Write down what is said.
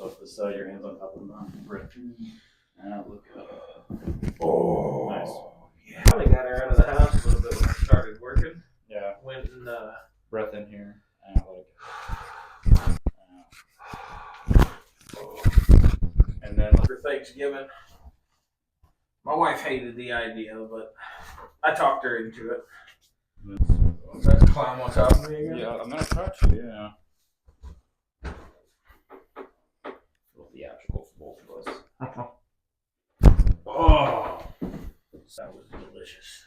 Off the side, your hands on top of the breath. Look up. Oh, Nice. Yeah. Probably got her out of the house a little bit when I started working. Yeah. Went and Breath in here. Let it go. And then for Thanksgiving. My wife hated the idea, but I talked her into it. Let's climb on top of me again. yeah, I'm gonna touch you. Yeah. A little theatrical for both of us. Oh, that was delicious.